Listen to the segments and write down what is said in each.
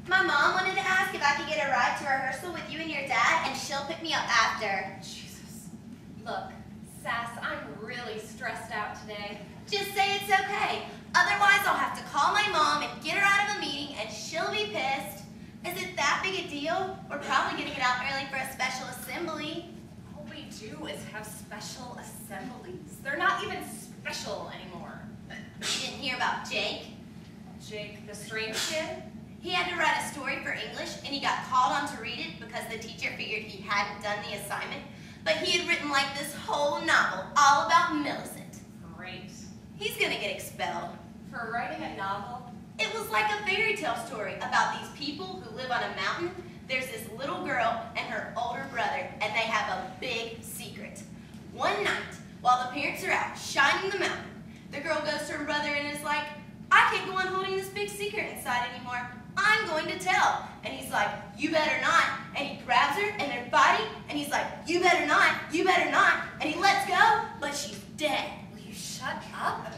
My mom wanted to ask if I could get a ride to rehearsal with you and your dad, and she'll pick me up after. Jesus. Look, Sass, I'm really stressed out today. Just say it's okay. Otherwise, I'll have to call my mom and get her out of a meeting, and she'll be pissed. Is it that big a deal? We're probably getting it out early for a special assembly. All we do is have special assemblies. They're not even special anymore. You didn't hear about Jake? Jake, the strange kid? He had to write a story for English, and he got called on to read it because the teacher figured he hadn't done the assignment. But he had written like this whole novel all about Millicent. Great. He's gonna get expelled. For writing a novel? It was like a fairy tale story about these people who live on a mountain. There's this little girl and her older brother, and they have a big secret. One night, while the parents are out shining the mountain, the girl goes to her brother and is like, I can't go on holding this big secret inside anymore. I'm going to tell. And he's like, you better not. And he grabs her, and they're fighting, and he's like, you better not, you better not. And he lets go, but she's dead. Will you shut up?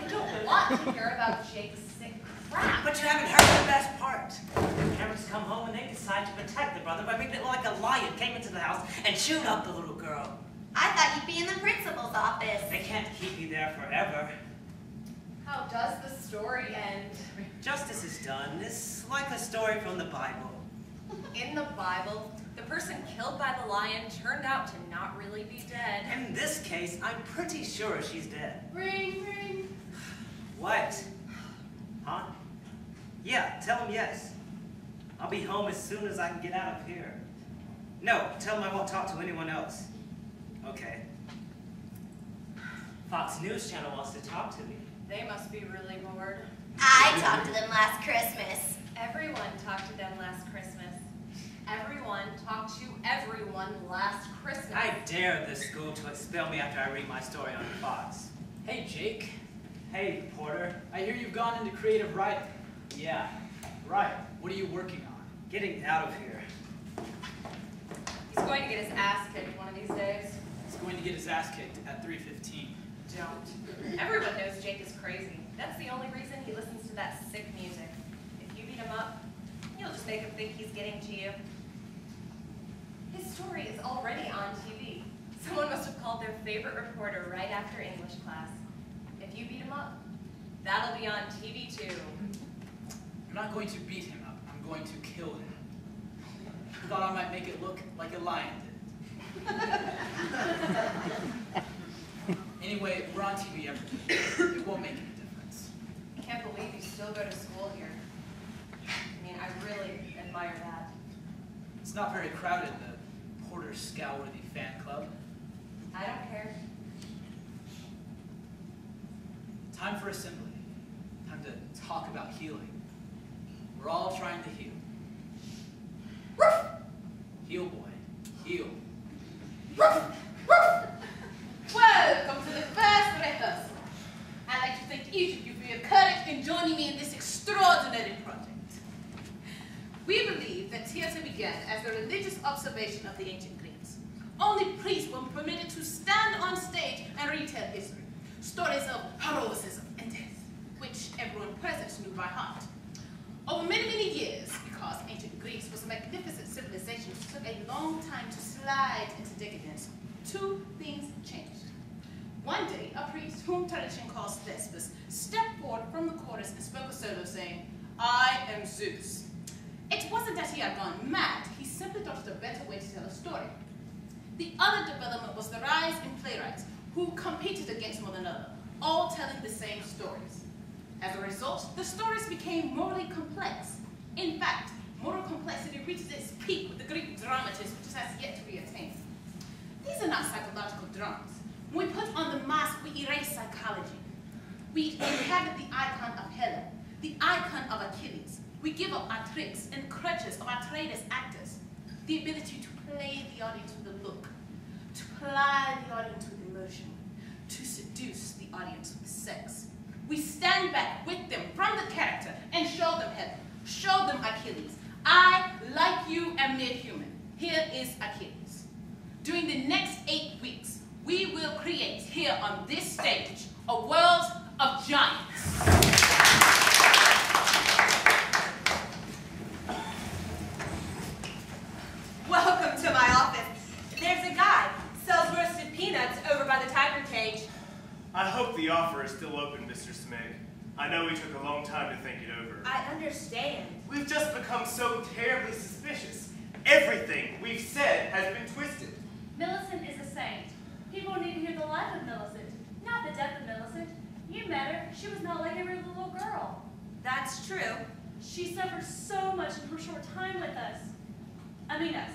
I don't want to hear about Jake's sick crap. But you haven't heard the best part. The parents come home and they decide to protect the brother by making it look like a lion came into the house and chewed up the little girl. I thought you'd be in the principal's office. They can't keep you there forever. How does the story end? Justice is done. It's like a story from the Bible. In the Bible, the person killed by the lion turned out to not really be dead. In this case, I'm pretty sure she's dead. Ring, ring. What? Huh? Yeah, tell him yes. I'll be home as soon as I can get out of here. No, tell him I won't talk to anyone else. Okay. Fox News Channel wants to talk to me. They must be really bored. I talked to them last Christmas. Everyone talked to them last Christmas. Everyone talked to everyone last Christmas. I dare this school to expel me after I read my story on Fox. Hey, Jake. Hey, Porter. I hear you've gone into creative writing. Yeah, right. What are you working on? Getting out of here. He's going to get his ass kicked one of these days. He's going to get his ass kicked at 3:15. Don't. Everyone knows Jake is crazy. That's the only reason he listens to that sick music. If you beat him up, you'll just make him think he's getting to you. His story is already on TV. Someone must have called their favorite reporter right after English class. If you beat him up, that'll be on TV too. I'm not going to beat him up. I'm going to kill him. I thought I might make it look like a lion did. Anyway, we're on TV every day. It won't make any difference. I can't believe you still go to school here. I mean, I really admire that. It's not very crowded, the Porter Scalworthy fan club. I don't care. Time for assembly. Time to talk about healing. We're all trying to heal. Heal, boy. Heal. Welcome to the first rehearsal. I'd like to thank each of you for your courage in joining me in this extraordinary project. We believe that theater began as a religious observation of the ancient Greeks. Only priests were permitted to stand on stage and retell history, stories of heroism and death, which everyone present knew by heart. Over many, many years, because ancient Greece was a magnificent civilization which took a long time to slide into decadence, two things changed. One day, a priest, whom tradition calls Thespis, stepped forward from the chorus and spoke a solo saying, I am Zeus. It wasn't that he had gone mad, he simply thought it a better way to tell a story. The other development was the rise in playwrights, who competed against one another, all telling the same stories. As a result, the stories became morally complex. In fact, moral complexity reaches its peak with the Greek dramatist, which has yet to be attained. These are not psychological dramas. When we put on the mask, we erase psychology. We inhabit the icon of Helen, the icon of Achilles. We give up our tricks and crutches of our trained as actors. The ability to play the audience with a look, to ply the audience with emotion, to seduce the audience with sex. We stand back with them from the character and show them Helen, show them Achilles. I, like you, am made human. Here is Achilles. During the next 8 weeks, we will create here on this stage a world of giants. I hope the offer is still open, Mr. Smig. I know we took a long time to think it over. I understand. We've just become so terribly suspicious. Everything we've said has been twisted. Millicent is a saint. People need to hear the life of Millicent, not the death of Millicent. You met her. She was not like every little girl. That's true. She suffered so much in her short time with us. I mean us.